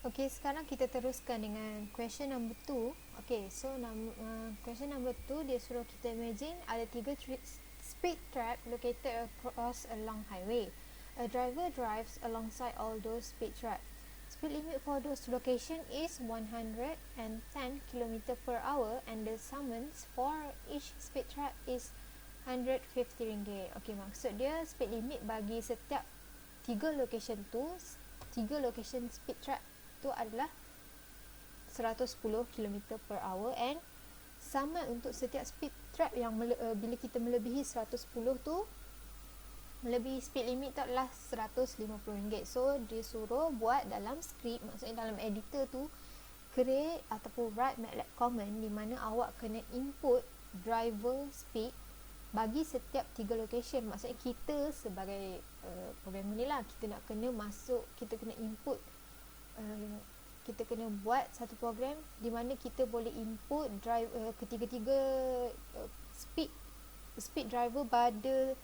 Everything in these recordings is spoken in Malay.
Okay, sekarang kita teruskan dengan question number 2. Okay, so question number 2 dia suruh kita imagine ada 3 speed trap located across a long highway. A driver drives alongside all those speed traps. Speed limit for those location is 110 km per hour and the summons for each speed trap is RM150. Okay, maksud dia speed limit bagi setiap 3 location tu, 3 location speed trap tu adalah 110 km per hour and saman untuk setiap speed trap yang bila kita melebihi 110 tu, melebihi speed limit tu adalah RM150. So dia suruh buat dalam script, maksudnya dalam editor tu create ataupun write MATLAB command di mana awak kena input driver speed bagi setiap 3 location. Maksudnya kita sebagai programmer ni lah, kita nak kena masuk, kita kena input, kita kena buat satu program di mana kita boleh input ketiga-tiga speed driver pada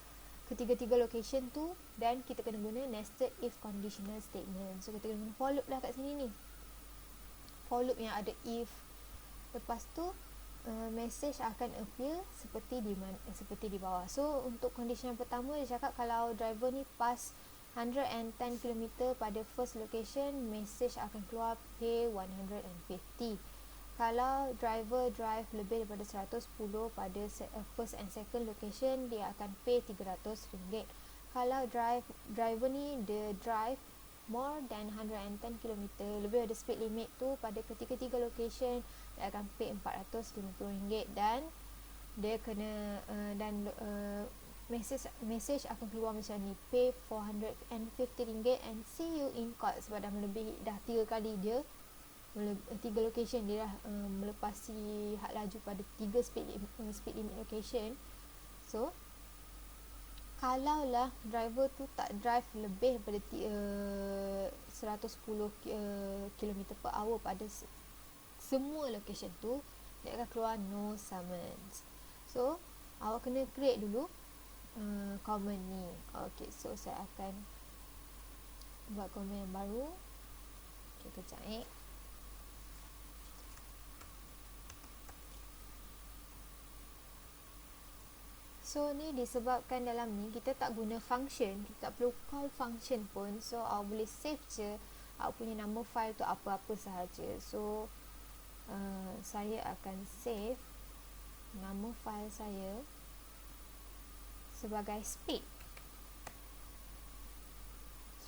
ketiga-tiga location tu, dan kita kena guna nested if conditional statement. So kita kena guna for loop lah kat sini ni, for loop yang ada if. Lepas tu message akan appear seperti di bawah. So untuk condition yang pertama dia cakap kalau driver ni pass 110 km pada first location, message akan keluar pay 150. Kalau driver drive lebih daripada 110 pada first and second location, dia akan pay RM300. Kalau driver ni dia drive more than 110 km, lebih ada speed limit tu pada ketiga-tiga location, dia akan pay RM450. Dan dia kena message akan keluar macam ni, pay RM450 and see you in court. Sebab dah melebihi, dah 3 kali dia 3 location dia dah melepasi had laju pada 3 speed limit location. So kalaulah driver tu tak drive lebih daripada 110 km per hour pada semua location tu, dia akan keluar no summons. So awak kena create dulu comment ni. Okay, so saya akan buat comment yang baru. Okay, kejap So ni disebabkan dalam ni kita tak guna function, kita tak perlu call function pun. So awak boleh save je awak punya nama file tu apa-apa sahaja. So saya akan save nama file saya sebagai speed.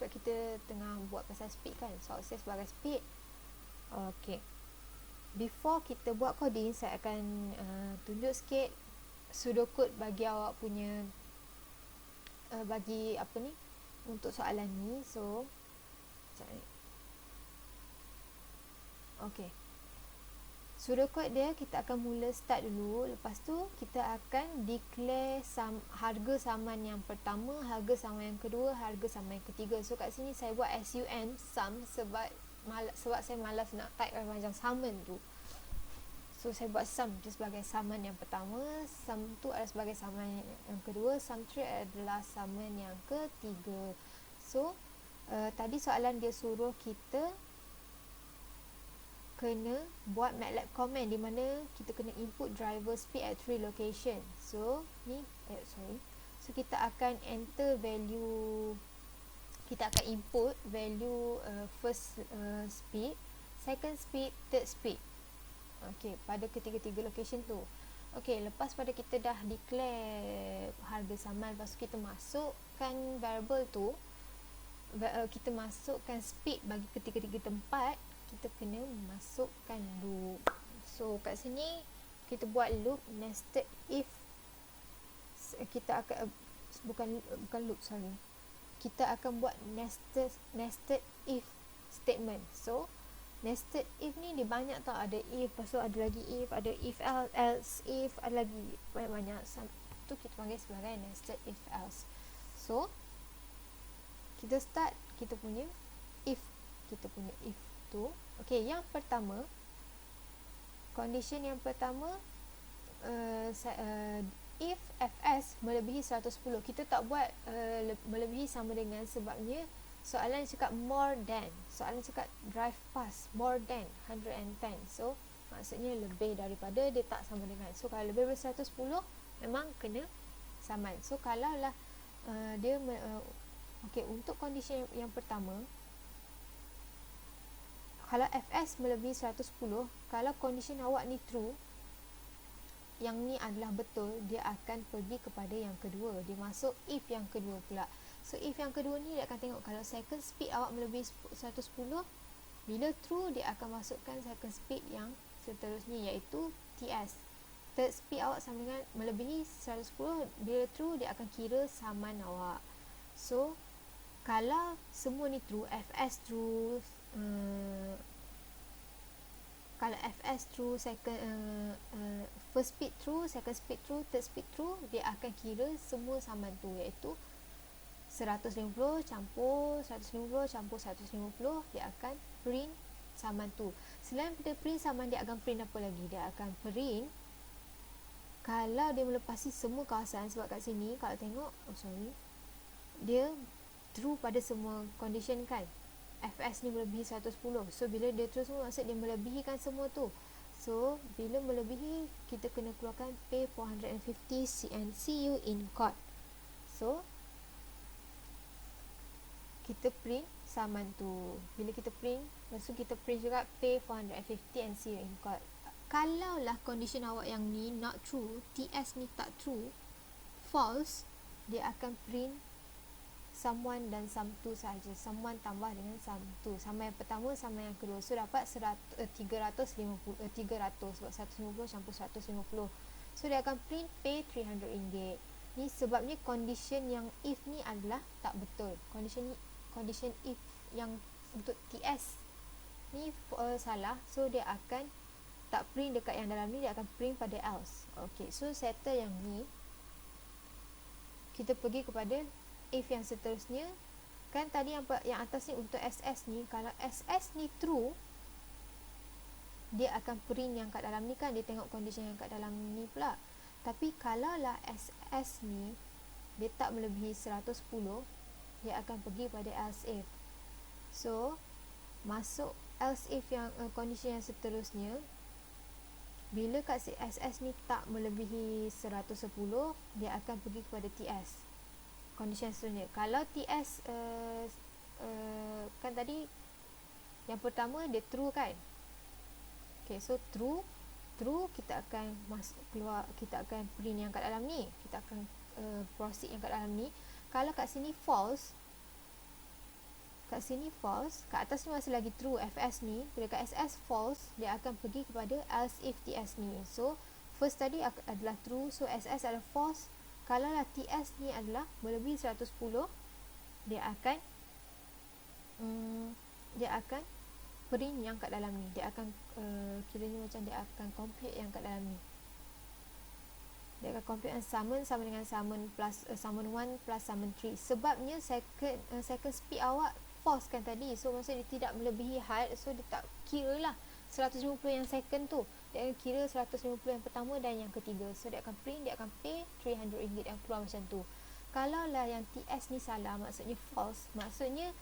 Sebab kita tengah buat pasal speed kan, so awak save sebagai speed. Okay, before kita buat coding, saya akan tunjuk sikit pseudocode bagi awak punya bagi apa ni untuk soalan ni. So okay, pseudocode dia kita akan mula start dulu. Lepas tu kita akan declare harga saman yang pertama, harga saman yang kedua, harga saman yang ketiga. So kat sini saya buat sum sebab saya malas nak type panjang summon tu. So saya buat sum tu sebagai saman yang pertama, sum tu adalah sebagai saman yang kedua, sum 3 adalah saman yang ketiga. So tadi soalan dia suruh kita kena buat MATLAB command di mana kita kena input driver speed at 3 location. So ni so kita akan enter value, kita akan input value first speed, second speed, third speed. Okay, pada ketiga-tiga location tu. Okay, lepas pada kita dah declare harga saman, lepas tu kita masukkan variable tu, kita masukkan speed bagi ketiga-tiga tempat, kita kena masukkan loop. So kat sini kita buat loop nested if. Kita akan bukan loop, sorry, kita akan buat nested if statement. So nested if ni dia banyak tau, ada if, lepas tu ada lagi if, ada if else if, ada lagi banyak-banyak. Tu kita panggil sebagai nested if else. So kita start kita punya if tu. Okay, yang pertama, condition yang pertama, if fs melebihi 110, kita tak buat melebihi sama dengan, sebabnya Soalan cakap more than, soalan cakap drive past more than 110. So maksudnya lebih daripada, dia tak sama dengan. So kalau lebih daripada 110 memang kena saman. So kalau lah okey, untuk kondisi yang pertama, kalau fs melebihi 110, kalau condition awak ni true, yang ni adalah betul, dia akan pergi kepada yang kedua, dia masuk if yang kedua pula. So if yang kedua ni dia akan tengok kalau second speed awak melebihi 110, bila true dia akan masukkan second speed yang seterusnya, iaitu TS. Third speed awak sama dengan melebihi 110, bila true dia akan kira saman awak. So kalau semua ni true, fs true, kalau fs true, first speed true, second speed true, third speed true, dia akan kira semua saman tu, iaitu 150 campur 150 campur 150, dia akan print saman tu. Selain pada print saman, dia akan print apa lagi? Dia akan print kalau dia melepasi semua kawasan. Sebab kat sini kalau tengok, dia true pada semua condition kan, fs ni melebihi 110. So bila dia true semua, maksud dia melebihikan semua tu. So bila melebihi, kita kena keluarkan pay 450 and see you in court. So kita print saman tu. Bila kita print, lepas tu kita print juga pay 450 and see you in court. Kalau lah condition awak yang ni not true, TS ni tak true, false, dia akan print someone dan sum 2 sahaja. Someone tambah dengan sum 2. Sama yang pertama, sama yang kedua. So dapat 300 sebab 150 campur 150. So dia akan print pay RM300. Ni sebabnya condition yang if ni adalah tak betul. Condition if yang untuk TS ni salah. So dia akan tak print dekat yang dalam ni, dia akan print pada else. Okay, so settle yang ni. Kita pergi kepada if yang seterusnya. Kan tadi yang atas ni untuk SS ni, kalau SS ni true, dia akan print yang kat dalam ni kan, dia tengok condition yang kat dalam ni pula. Tapi kalau lah SS ni dia tak melebihi 110, dia akan pergi pada else if. So masuk else if yang condition yang seterusnya. Bila kat SS ni tak melebihi 110, dia akan pergi kepada TS, condition seterusnya. Kalau TS kan tadi yang pertama dia true kan. Okay, so true kita akan keluar, kita akan print yang kat dalam ni, kita akan proceed yang kat dalam ni. Kalau kat sini false, kat atas ni masih lagi true FS ni. Bila kat SS false, dia akan pergi kepada else if TS ni. So first tadi adalah true, so SS adalah false. Kalau lah TS ni adalah melebihi 110, dia akan print yang kat dalam ni. Dia akan kiranya macam dia akan compute yang kat dalam ni. Dia akan compute yang summon sama dengan summon plus summon 1 plus summon 3. Sebabnya second speed awak false kan tadi. So maksudnya dia tidak melebihi had. So dia tak kira lah 150 yang second tu. Dia akan kira 150 yang pertama dan yang ketiga. So dia akan print, dia akan pay RM300 yang keluar macam tu. Kalau lah yang TS ni salah, maksudnya false, maksudnya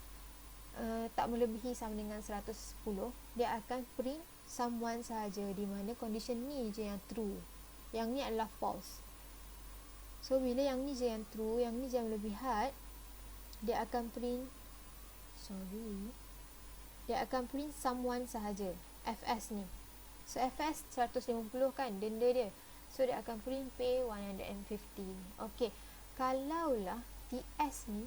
tak melebihi sama dengan 110, dia akan print someone sahaja, di mana condition ni je yang true, yang ni adalah false. So bila yang ni je yang true, yang ni je yang melebihi had, dia akan print someone sahaja, FS ni. So FS 150 kan denda dia, so dia akan print pay 150. Okay, kalaulah TS ni,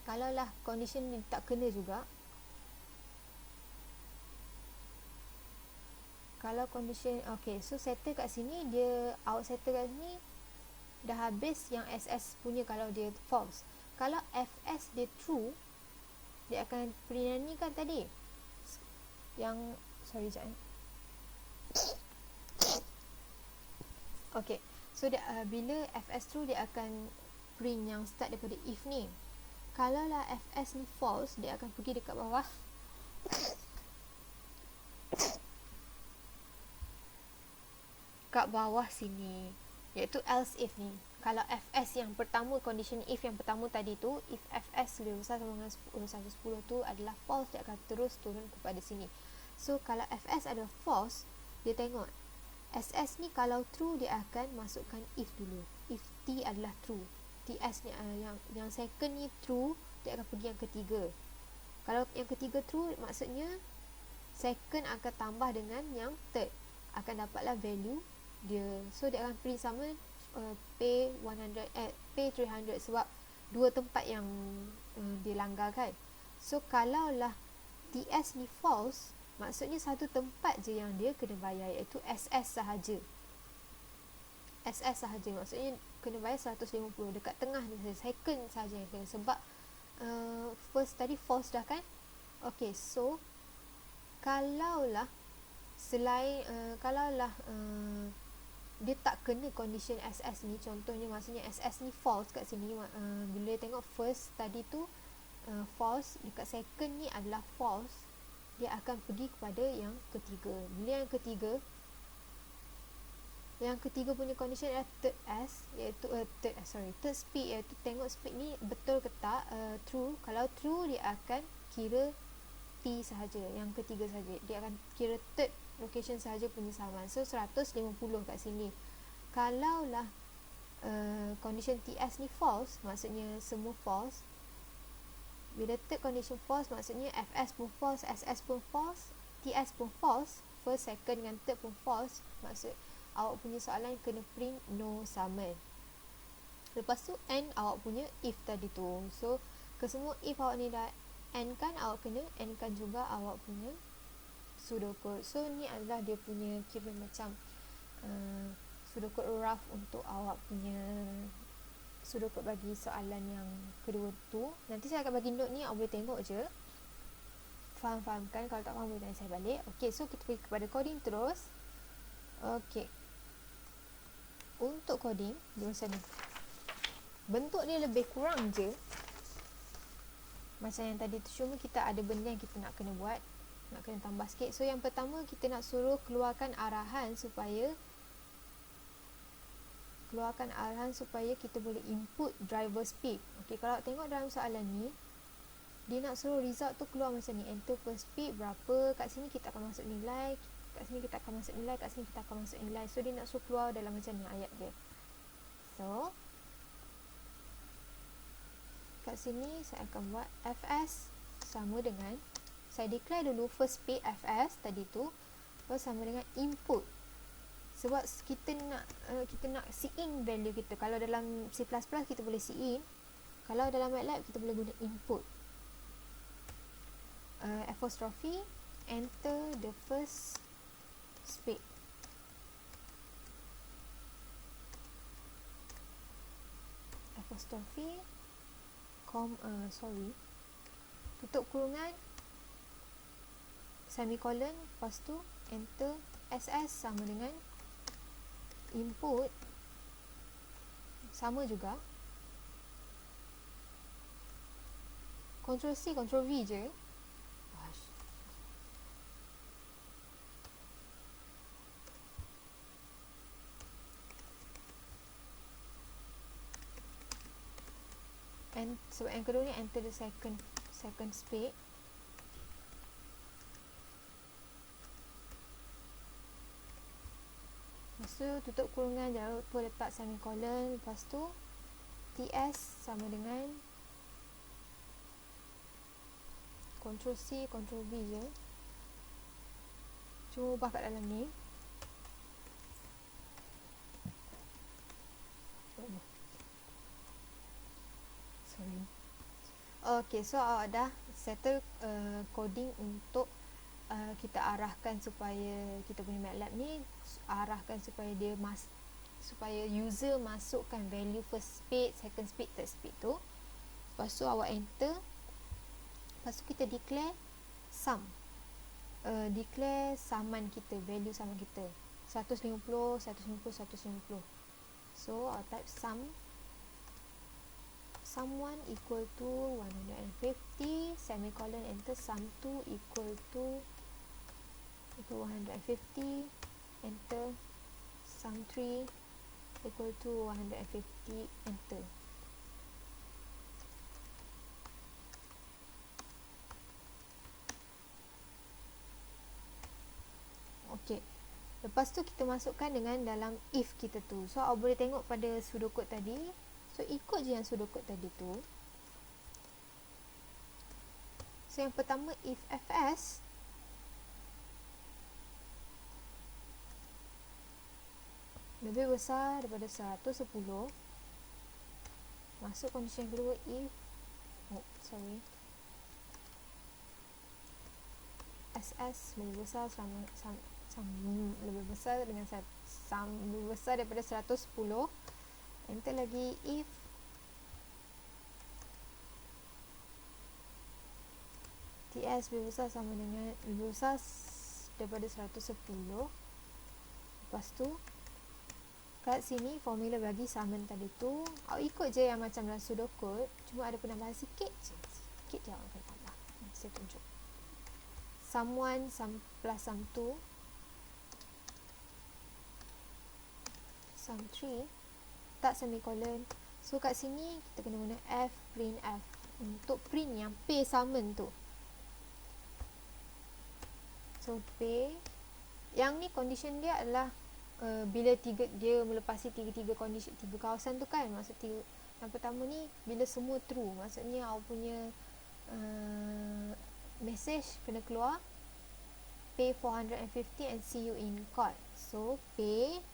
kalaulah condition ni tak kena juga, kalau condition, okay, so settle kat sini, dia awak settle kat sini dah habis yang SS punya. Kalau dia false, kalau FS dia true, dia akan print yang ni kan tadi, yang sekejap okay, so dia, bila FS true, dia akan print yang start daripada if ni. Kalau lah FS ni false, dia akan pergi dekat bawah, kat bawah sini, iaitu else if ni. kalau fs yang pertama, condition if yang pertama tadi tu, if fs lebih besar sama dengan 110 tu adalah false, dia akan terus turun kepada sini. So kalau fs adalah false, dia tengok ss ni kalau true dia akan masukkan if dulu. If t adalah true, ts ni yang second ni true, dia akan pergi yang ketiga. Kalau yang ketiga true, maksudnya second akan tambah dengan yang third, akan dapatlah value dia. So dia akan print sama P300 sebab dua tempat yang dilanggar kan. So kalaulah TS ni false, maksudnya satu tempat je yang dia kena bayar, iaitu SS sahaja. SS sahaja, maksudnya kena bayar 150 dekat tengah ni saja, second sahaja yang kena, sebab first tadi false dah kan. Okay, so kalaulah selain dia tak kena condition SS ni, contohnya maksudnya SS ni false kat sini, bila tengok first tadi tu false, dekat second ni adalah false, dia akan pergi kepada yang ketiga. Bila yang ketiga punya condition adalah third S, iaitu third speed, iaitu tengok speed ni betul ke tak, true. Kalau true, dia akan kira T sahaja, yang ketiga sahaja, dia akan kira third location sahaja punya saman. So 150 kat sini. Kalaulah condition TS ni false, maksudnya semua false. Bila third condition false, maksudnya FS pun false, SS pun false, TS pun false, first, second dengan third pun false, maksud awak punya soalan kena print no summon. Lepas tu and awak punya if tadi tu. So kesemua if awak ni dah and kan, awak kena and kan juga awak punya pseudocode. So ni adalah dia punya kira macam pseudocode rough untuk awak punya pseudocode bagi soalan yang kedua tu. Nanti saya akan bagi note ni, awak boleh tengok je, faham kan. Kalau tak faham boleh tanya saya balik. Ok, so kita pergi kepada coding terus. Ok, untuk coding dia macam ni, bentuk dia lebih kurang je macam yang tadi tu, cuma kita ada benda yang kita nak kena buat, nak kena tambah sikit. So yang pertama, kita nak suruh keluarkan arahan supaya kita boleh input driver speed. Ok, kalau tengok dalam soalan ni, dia nak suruh result tu keluar macam ni, enter per speed berapa, kat sini kita akan masuk nilai, kat sini kita akan masuk nilai, kat sini kita akan masuk nilai. So dia nak suruh keluar dalam macam ni ayat dia. So kat sini saya akan buat fs sama dengan, saya declare dulu first speed fs tadi tu, lepas sama dengan input, sebab kita nak see in value kita. Kalau dalam C++ kita boleh see in, kalau dalam MATLAB kita boleh guna input. Apostrophe enter the first speed. Apostrophe tutup kurungan, semicolon, lepas tu enter SS sama dengan input, sama juga, Ctrl C Ctrl V je. And sebab yang kedua ni enter the second speed. Lepas tu tutup kurungan, jangan lupa letak semicolon, lepas tu TS sama dengan Ctrl C Ctrl V je, cuma ubah kat dalam ni. Ok, so awak dah settle coding untuk kita arahkan supaya kita punya MATLAB ni, arahkan supaya dia supaya user masukkan value first speed, second speed, third speed tu. Lepas tu awak enter, lepas tu kita declare sum, declare saman kita, value saman kita 150, 150, 150. So awak type sum1 equal to 150, semicolon, enter sum2 equal to 150, enter sum3 equal to 150, enter. Okey. Lepas tu kita masukkan dengan dalam if kita tu. So awak boleh tengok pada pseudocode tadi. So ikut je yang pseudocode tadi tu. So yang pertama, if fs lebih besar daripada 110, masuk condition kedua, if ss lebih besar lebih besar dengan lebih besar daripada 110, enter lagi. If ts lebih besar daripada 110, lepas tu kat sini formula bagi summon tadi tu awak ikut je yang macam dalam pseudocode, cuma ada penambahan sikit je awak akan tambah. Saya tunjuk sum1 plus sum2 sum3 tak semicolon. So kat sini kita kena guna print f untuk print yang pay summon tu. So pay yang ni condition dia adalah bila dia melepasi tiga condition, tiga kawasan tu kan, maksud yang pertama ni bila semua true, maksudnya awak punya message kena keluar pay 450 and see you in court. So pay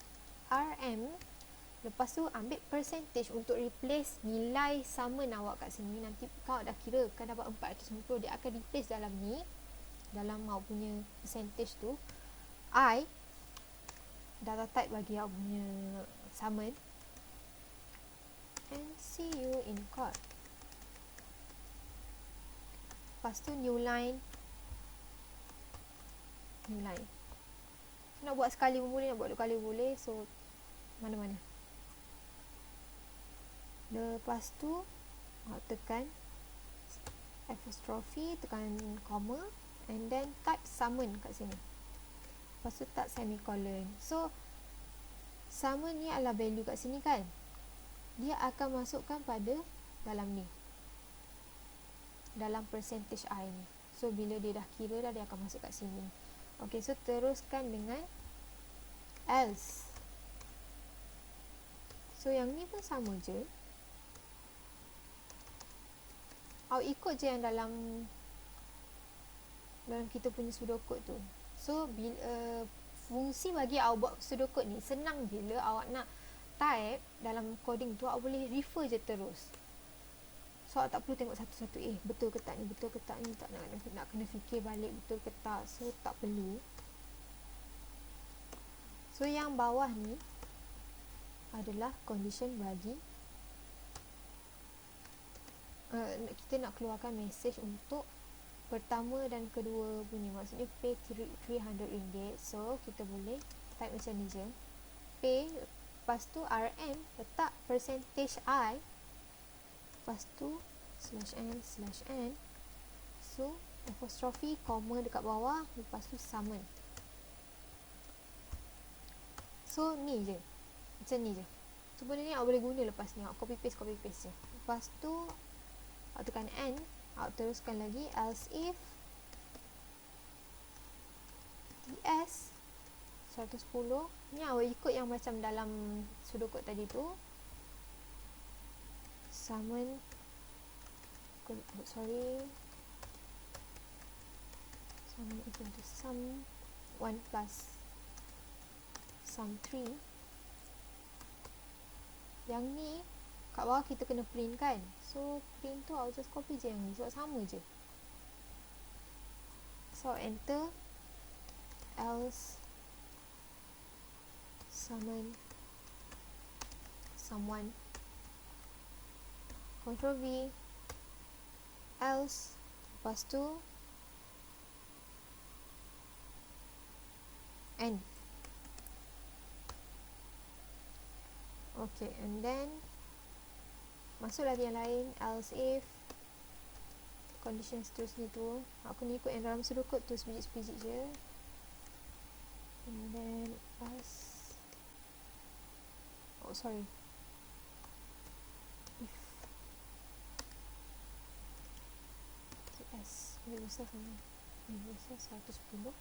RM, lepas tu ambil percentage untuk replace nilai summon awak kat sini. Nanti kau dah kira kan dapat 490, dia akan replace dalam ni, dalam awak punya percentage tu. I data type bagi awak punya summon and see you in court. Lepas tu new line. Nak buat sekali pun boleh, nak buat 2 kali boleh. So mana-mana. Lepas tu tekan apostrophe, tekan comma, and then type summon kat sini. Lepas tu tak semicolon. So summon ni adalah value kat sini kan, dia akan masukkan pada dalam ni, dalam percentage I ni. So bila dia dah kira dah, dia akan masuk kat sini. Ok, so teruskan dengan else. So yang ni pun sama je, awak ikut je yang dalam kita punya pseudocode tu. So bila fungsi bagi awak buat pseudocode ni senang, bila awak nak type dalam coding tu awak boleh refer je terus. So awak tak perlu tengok satu-satu, betul ke tak ni, tak nak kena fikir balik betul ke tak. So tak perlu. So yang bawah ni adalah condition bagi kita nak keluarkan message untuk pertama dan kedua punya, maksudnya pay 300 ringgit. So kita boleh type macam ni je, pay, lepas tu RM, letak percentage I, lepas tu /n, so apostrophe, comma dekat bawah, lepas tu summon. So ni je, macam ni je. So benda ni awak boleh guna lepas ni, awak copy paste je. Lepas tu awak tekan N, awak teruskan lagi else if ts 110. Ni awak ikut yang macam dalam pseudocode tadi tu, summon equal to sum 1 plus sum 3. Yang ni kat bawah kita kena print kan, so print tu awak just copy je yang ni sebab sama je. So enter else summon someone, Ctrl V, else, lepas tu N. Okay, and then masuk lagi yang lain, else if, condition seterusnya tu. Aku ni ikut yang dalam pseudocode tu sebiji-sebiji je. And then oh sorry, if QS lebih besar sama, lebih besar 110,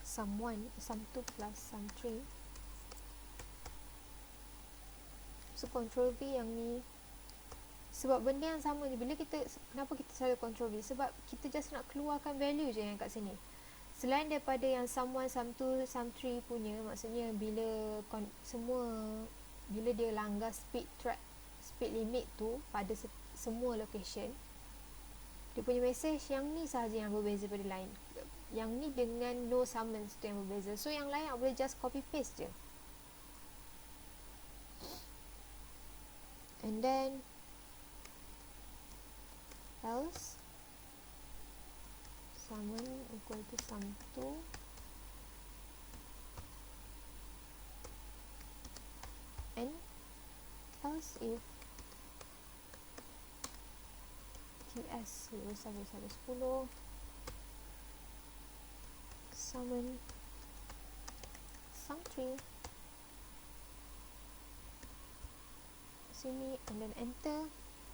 sum 1, sum 2 plus sum 3. So control V yang ni, sebab benda yang sama je, bila kita, kenapa kita selalu control V, sebab kita just nak keluarkan value je yang kat sini. Selain daripada yang sum 1, sum 2, sum 3 punya, maksudnya bila semua, bila dia langgar speed limit tu pada semua location, dia punya message yang ni sahaja yang berbeza pada lain. Yang ni dengan no summons tu yang berbeza. So yang lain boleh just copy paste je. And then else summon equal to sum 2 and else if QS lebih besar dari 10, summon sum 3 sini, and then enter,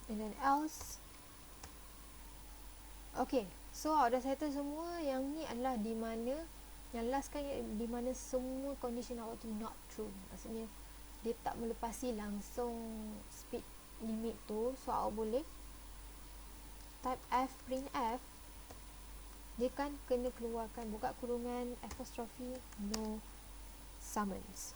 and then else. Okay, so dah settle semua. Yang ni adalah di mana, yang last kan di mana semua condition awak tu not true, maksudnya dia tak melepasi langsung speed limit tu. So awak boleh type F, print F, dia kan kena keluarkan buka kurungan apostrophe no summons.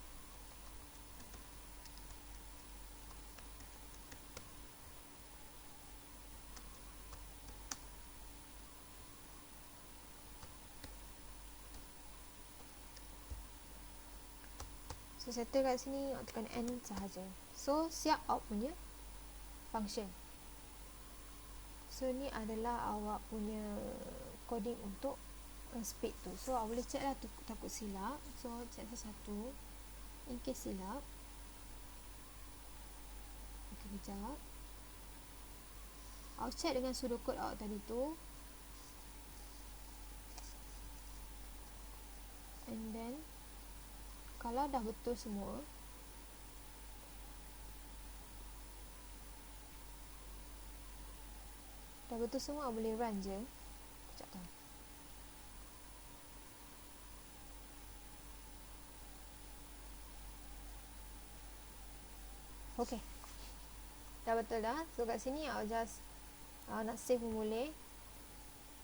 So settle kat sini, awak tekan N sahaja. So siap awak punya function. So ni adalah awak punya coding untuk speed tu. So awak boleh check lah tu, takut silap. So check satu-satu. In case silap, ok, kejap. Awak check dengan pseudocode awak tadi tu. And then kalau dah betul semua, awak boleh run je. Sekejap tau. Ok, dah betul dah. So kat sini awak just nak save pun boleh.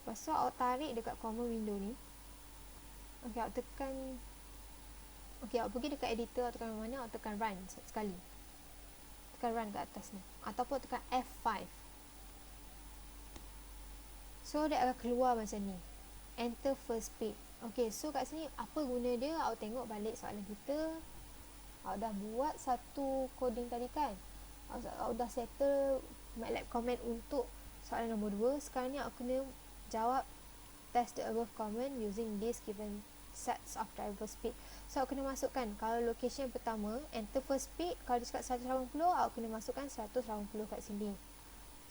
Lepas tu awak tarik dekat common window ni. Ok, awak tekan, ok, awak pergi dekat editor, awak tekan mana, awak tekan run sekali. Tekan run kat atas ni, ataupun tekan F5. So dia akan keluar macam ni, enter first speed. Ok, so kat sini apa guna dia, awak tengok balik soalan kita. Awak dah buat satu coding tadi kan, awak dah settle MATLAB comment untuk soalan nombor 2. Sekarang ni awak kena jawab test the above comment using this given sets of driver speed. So awak kena masukkan, kalau location pertama enter first speed, kalau dia cakap 180, awak kena masukkan 180 kat sini.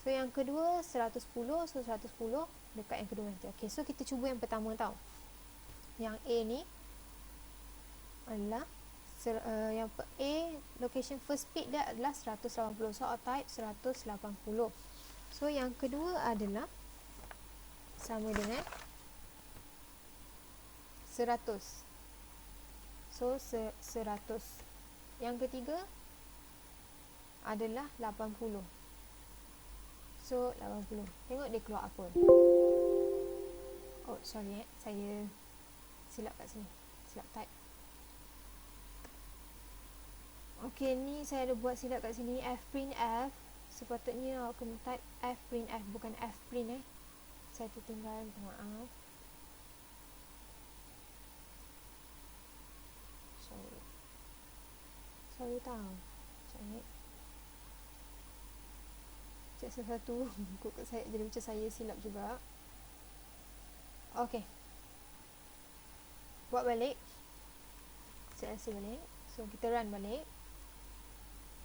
So yang kedua 110, so 110 dekat yang kedua nanti. Ok, so kita cuba yang pertama tau. Yang A ni adalah yang A, location first speed dia adalah 180. So awak type 180. So yang kedua adalah sama dengan 100. So 100. Yang ketiga adalah 80. So 80. Tengok dia keluar apa. Oh sorry saya silap kat sini, silap type. Ok, ni saya ada buat silap kat sini. F print F, sepatutnya awak kena type F print F, bukan F print saya tertinggal, minta maaf. Sorry tau. Cek sesuatu kok saya jadi macam saya silap juga. Ok, buat balik, saya rasa balik. So kita run balik.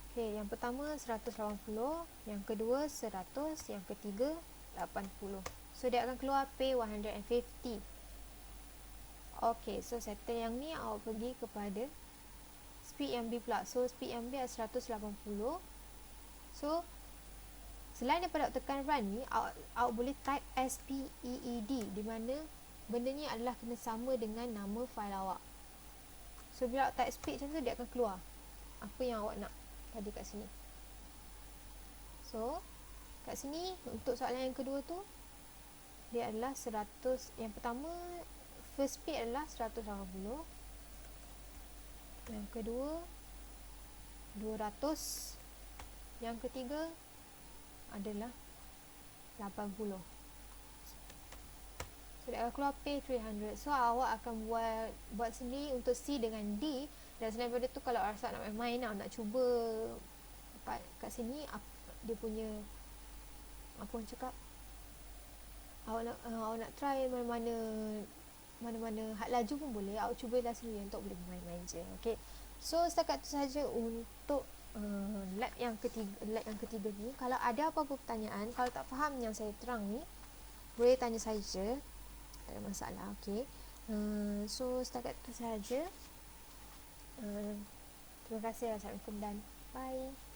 Ok, yang pertama 180, yang kedua 100, yang ketiga 80. So dia akan keluar pay 150. Okay, so settle yang ni awak pergi kepada speed yang B pula. So speed yang B adalah 180. So selain daripada tekan run ni, awak boleh type SPEED, di mana benda ni adalah kena sama dengan nama fail awak. So bila awak type speed macam tu, dia akan keluar apa yang awak nak tadi kat sini. So kat sini untuk soalan yang kedua tu, dia adalah 100. Yang pertama, first speed adalah 180. Yang kedua 200. Yang ketiga adalah 80. So dia akan keluar P300. So awak akan buat sendiri untuk C dengan D. Dan selain daripada tu, kalau rasa nak main-main, nak cuba kat sini dia punya apa orang cakap, awak nak try mana-mana had laju pun boleh. Awak cubalah sendiri untuk boleh main-main je. Okay, so setakat tu saja untuk lab yang ketiga ni. Kalau ada apa-apa pertanyaan, kalau tak faham yang saya terang ni, boleh tanya saya je, tak ada masalah. Okay, so setakat tu saja. Terima kasih. Assalamualaikum dan bye.